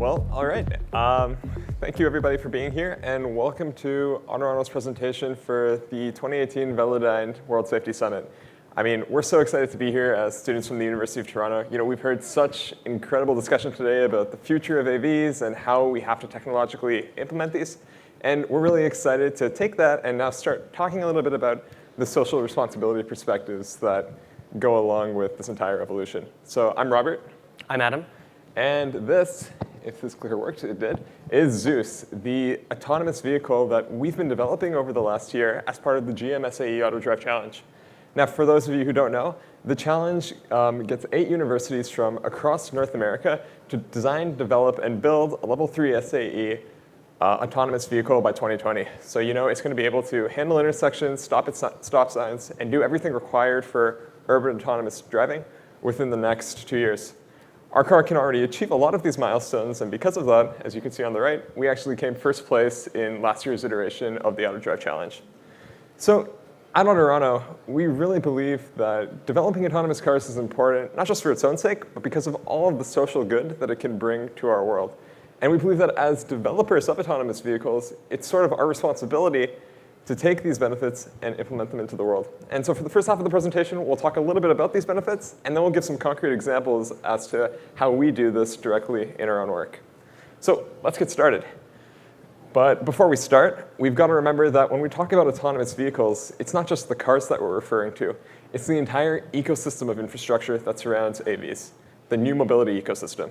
Well, all right. Thank you, everybody, for being here, and welcome to Honorano's presentation for the 2018 Velodyne World Safety Summit. I mean, we're so excited to be here as students from the University of Toronto. You know, we've heard such incredible discussion today about the future of AVs and how we have to technologically implement these. And we're really excited to take that and now start talking a little bit about the social responsibility perspectives that go along with this entire evolution. So I'm Robert. I'm Adam. And this, if this clicker worked, it did, is Zeus, the autonomous vehicle that we've been developing over the last year as part of the GM SAE AutoDrive Challenge. Now, for those of you who don't know, the challenge gets 8 universities from across North America to design, develop, and build a level 3 SAE autonomous vehicle by 2020. So you know it's going to be able to handle intersections, stop at stop signs, and do everything required for urban autonomous driving within the next 2 years. Our car can already achieve a lot of these milestones, and because of that, as you can see on the right, we actually came first place in last year's iteration of the AutoDrive Challenge. So at Honorano, we really believe that developing autonomous cars is important, not just for its own sake, but because of all of the social good that it can bring to our world. And we believe that as developers of autonomous vehicles, it's sort of our responsibility to take these benefits and implement them into the world. And so for the first half of the presentation, we'll talk a little bit about these benefits, and then we'll give some concrete examples as to how we do this directly in our own work. So let's get started. But before we start, we've got to remember that when we talk about autonomous vehicles, it's not just the cars that we're referring to. It's the entire ecosystem of infrastructure that surrounds AVs, the new mobility ecosystem.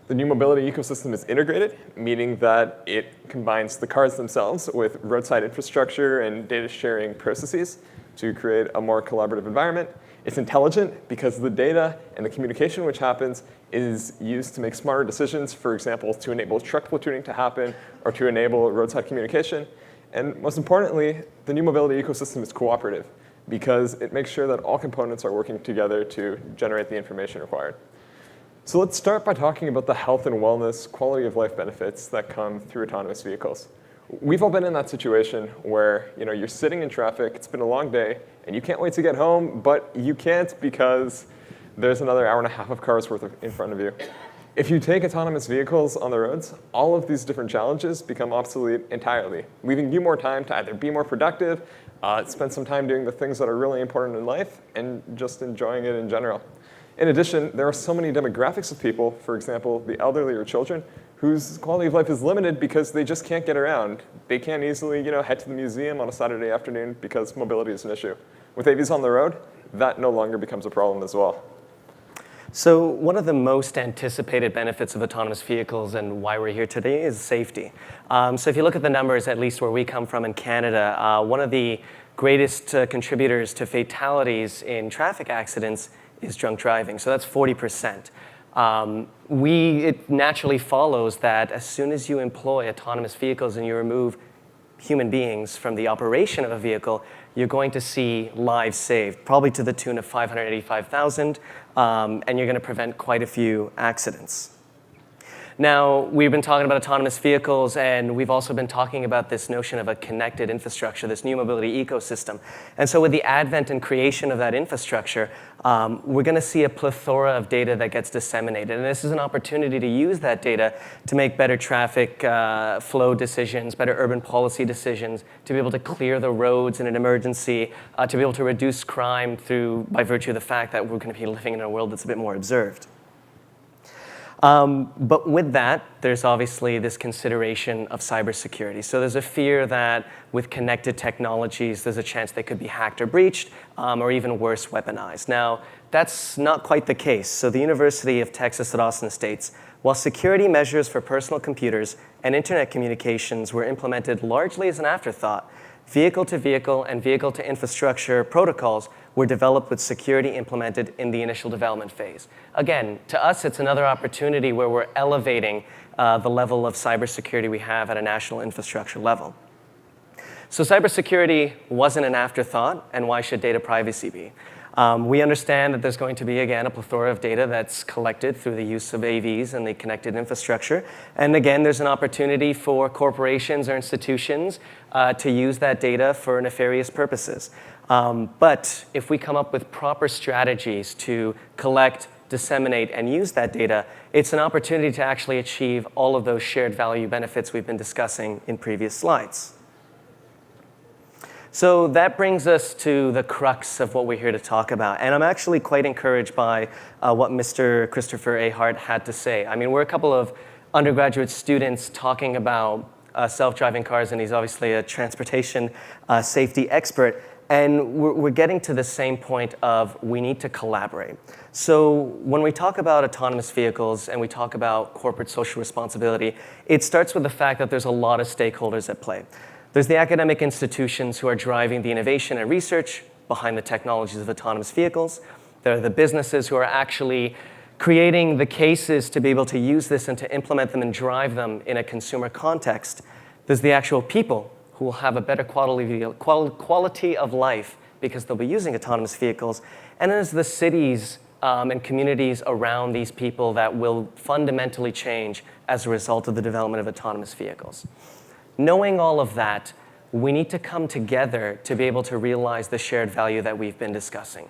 The new mobility ecosystem is integrated, meaning that it combines the cars themselves with roadside infrastructure and data sharing processes to create a more collaborative environment. It's intelligent because the data and the communication which happens is used to make smarter decisions, for example, to enable truck platooning to happen or to enable roadside communication. And most importantly, the new mobility ecosystem is cooperative because it makes sure that all components are working together to generate the information required. So let's start by talking about the health and wellness, quality of life benefits that come through autonomous vehicles. We've all been in that situation where you're sitting in traffic, it's been a long day, and you can't wait to get home, but you can't because there's another hour and a half of cars worth in front of you. If you take autonomous vehicles on the roads, all of these different challenges become obsolete entirely, leaving you more time to either be more productive, spend some time doing the things that are really important in life, and just enjoying it in general. In addition, there are so many demographics of people, for example, the elderly or children, whose quality of life is limited because they just can't get around. They can't easily head to the museum on a Saturday afternoon because mobility is an issue. With AVs on the road, that no longer becomes a problem as well. So one of the most anticipated benefits of autonomous vehicles and why we're here today is safety. So if you look at the numbers, at least where we come from in Canada, one of the greatest contributors to fatalities in traffic accidents is drunk driving. So that's 40%. It naturally follows that as soon as you employ autonomous vehicles and you remove human beings from the operation of a vehicle, you're going to see lives saved, probably to the tune of 585,000, and you're going to prevent quite a few accidents. Now, we've been talking about autonomous vehicles, and we've also been talking about this notion of a connected infrastructure, this new mobility ecosystem. And so with the advent and creation of that infrastructure, we're going to see a plethora of data that gets disseminated. And this is an opportunity to use that data to make better traffic flow decisions, better urban policy decisions, to be able to clear the roads in an emergency, to be able to reduce crime by virtue of the fact that we're going to be living in a world that's a bit more observed. But with that, there's obviously this consideration of cybersecurity. So there's a fear that with connected technologies, there's a chance they could be hacked or breached, or even worse, weaponized. Now, that's not quite the case. So the University of Texas at Austin states, while security measures for personal computers and internet communications were implemented largely as an afterthought, vehicle-to-vehicle and vehicle-to-infrastructure protocols were developed with security implemented in the initial development phase. Again, to us, it's another opportunity where we're elevating the level of cybersecurity we have at a national infrastructure level. So cybersecurity wasn't an afterthought, and why should data privacy be? We understand that there's going to be, again, a plethora of data that's collected through the use of AVs and the connected infrastructure. And again, there's an opportunity for corporations or institutions to use that data for nefarious purposes. But if we come up with proper strategies to collect disseminate, and use that data, it's an opportunity to actually achieve all of those shared value benefits we've been discussing in previous slides. So that brings us to the crux of what we're here to talk about. And I'm actually quite encouraged by what Mr. Christopher A. Hart had to say. I mean, we're a couple of undergraduate students talking about self-driving cars, and he's obviously a transportation safety expert. And we're getting to the same point of we need to collaborate. So when we talk about autonomous vehicles and we talk about corporate social responsibility, it starts with the fact that there's a lot of stakeholders at play. There's the academic institutions who are driving the innovation and research behind the technologies of autonomous vehicles. There are the businesses who are actually creating the cases to be able to use this and to implement them and drive them in a consumer context. There's the actual people who will have a better quality of life because they'll be using autonomous vehicles. And there's the cities and communities around these people that will fundamentally change as a result of the development of autonomous vehicles. Knowing all of that, we need to come together to be able to realize the shared value that we've been discussing.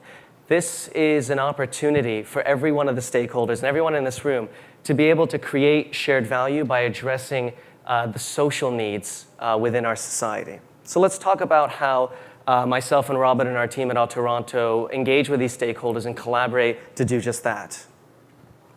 This is an opportunity for every one of the stakeholders and everyone in this room to be able to create shared value by addressing the social needs within our society. So let's talk about how myself and Robin and our team at Autoronto engage with these stakeholders and collaborate to do just that.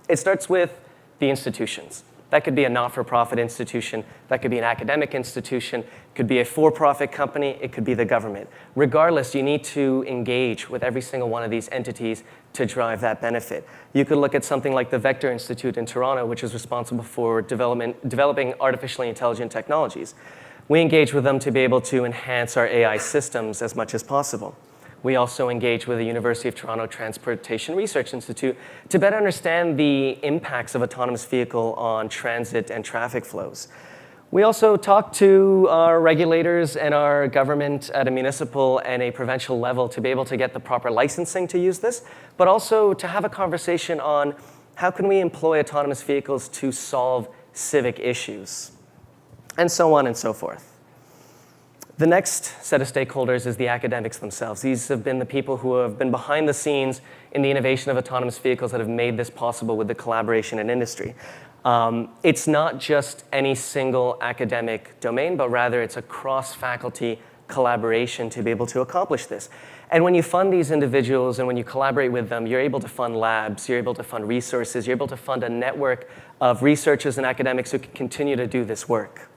It starts with the institutions. That could be a not-for-profit institution. That could be an academic institution. It could be a for-profit company. It could be the government. Regardless, you need to engage with every single one of these entities to drive that benefit. You could look at something like the Vector Institute in Toronto, which is responsible for developing artificially intelligent technologies. We engage with them to be able to enhance our AI systems as much as possible. We also engage with the University of Toronto Transportation Research Institute to better understand the impacts of autonomous vehicle on transit and traffic flows. We also talk to our regulators and our government at a municipal and a provincial level to be able to get the proper licensing to use this, but also to have a conversation on how can we employ autonomous vehicles to solve civic issues, and so on and so forth. The next set of stakeholders is the academics themselves. These have been the people who have been behind the scenes in the innovation of autonomous vehicles that have made this possible with the collaboration in industry. It's not just any single academic domain, but rather it's a cross-faculty collaboration to be able to accomplish this. And when you fund these individuals and when you collaborate with them, you're able to fund labs, you're able to fund resources, you're able to fund a network of researchers and academics who can continue to do this work.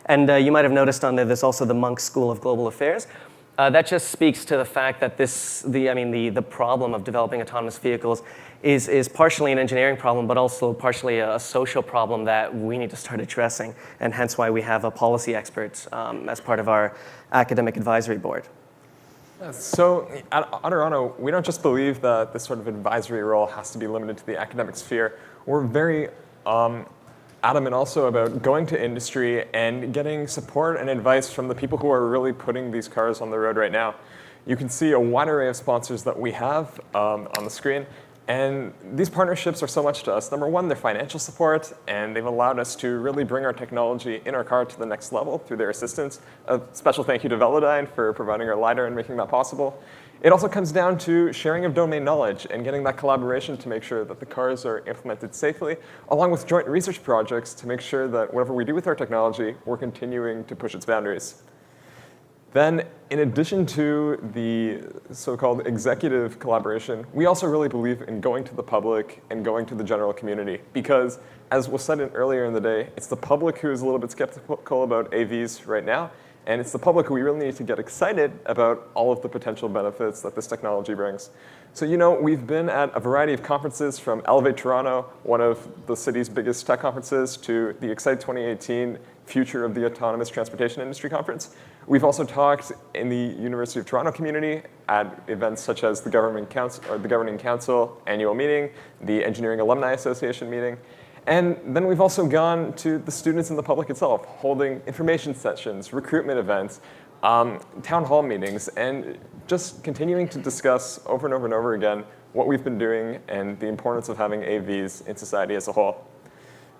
And you might have noticed on there, there's also the Munk School of Global Affairs. That just speaks to the fact that the problem of developing autonomous vehicles is partially an engineering problem, but also partially a social problem that we need to start addressing, and hence why we have a policy expert as part of our academic advisory board. So at Autoronto, we don't just believe that this sort of advisory role has to be limited to the academic sphere. We're very adamant also about going to industry and getting support and advice from the people who are really putting these cars on the road right now. You can see a wide array of sponsors that we have on the screen. And these partnerships are so much to us. Number one, they're financial support, and they've allowed us to really bring our technology in our car to the next level through their assistance. A special thank you to Velodyne for providing our LiDAR and making that possible. It also comes down to sharing of domain knowledge and getting that collaboration to make sure that the cars are implemented safely, along with joint research projects to make sure that whatever we do with our technology, we're continuing to push its boundaries. Then, in addition to the so-called executive collaboration, we also really believe in going to the public and going to the general community because, as was said earlier in the day, it's the public who is a little bit skeptical about AVs right now, and it's the public who we really need to get excited about all of the potential benefits that this technology brings. So, we've been at a variety of conferences from Elevate Toronto, one of the city's biggest tech conferences, to the Excite 2018 Future of the Autonomous Transportation Industry Conference. We've also talked in the University of Toronto community at events such as the Governing Council annual meeting, the Engineering Alumni Association meeting, and then we've also gone to the students and the public itself, holding information sessions, recruitment events, town hall meetings, and just continuing to discuss over and over and over again what we've been doing and the importance of having AVs in society as a whole.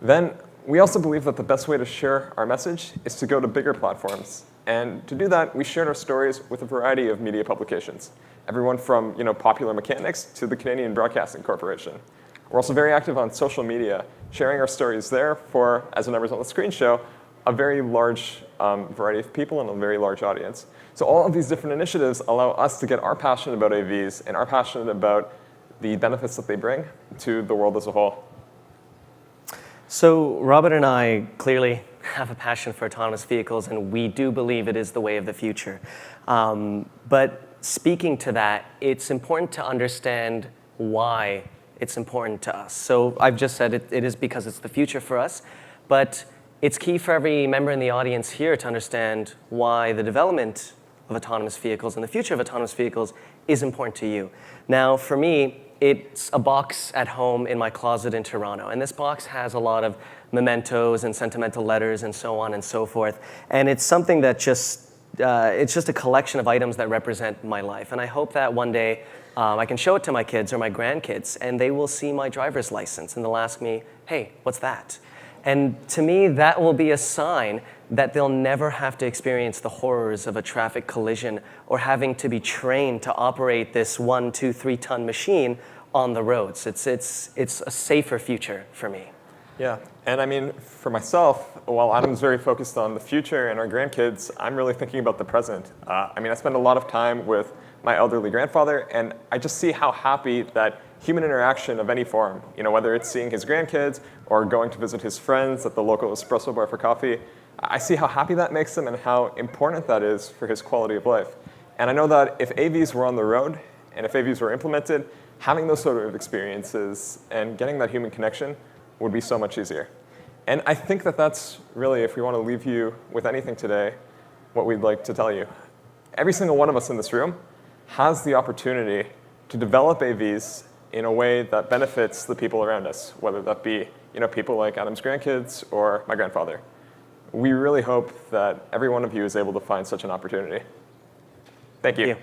Then we also believe that the best way to share our message is to go to bigger platforms. And to do that, we shared our stories with a variety of media publications, everyone from Popular Mechanics to the Canadian Broadcasting Corporation. We're also very active on social media, sharing our stories there for, as the numbers on the screen show, a very large variety of people and a very large audience. So all of these different initiatives allow us to get our passion about AVs and our passion about the benefits that they bring to the world as a whole. So Robert and I clearly have a passion for autonomous vehicles, and we do believe it is the way of the future. But speaking to that, it's important to understand why it's important to us. So I've just said it is because it's the future for us, but it's key for every member in the audience here to understand why the development of autonomous vehicles and the future of autonomous vehicles is important to you. Now, for me, it's a box at home in my closet in Toronto. And this box has a lot of mementos and sentimental letters and so on and so forth. And it's something that it's just a collection of items that represent my life. And I hope that one day I can show it to my kids or my grandkids, and they will see my driver's license, and they'll ask me, hey, what's that? And to me, that will be a sign that they'll never have to experience the horrors of a traffic collision or having to be trained to operate this 1, 2, 3-ton machine on the roads. It's a safer future for me. Yeah, and I mean, for myself, while Adam's very focused on the future and our grandkids, I'm really thinking about the present. I spend a lot of time with my elderly grandfather, and I just see how happy that human interaction of any form, whether it's seeing his grandkids or going to visit his friends at the local espresso bar for coffee, I see how happy that makes him and how important that is for his quality of life. And I know that if AVs were on the road and if AVs were implemented, having those sort of experiences and getting that human connection would be so much easier. And I think that that's really, if we want to leave you with anything today, what we'd like to tell you. Every single one of us in this room has the opportunity to develop AVs in a way that benefits the people around us, whether that be people like Adam's grandkids or my grandfather. We really hope that every one of you is able to find such an opportunity. Thank you.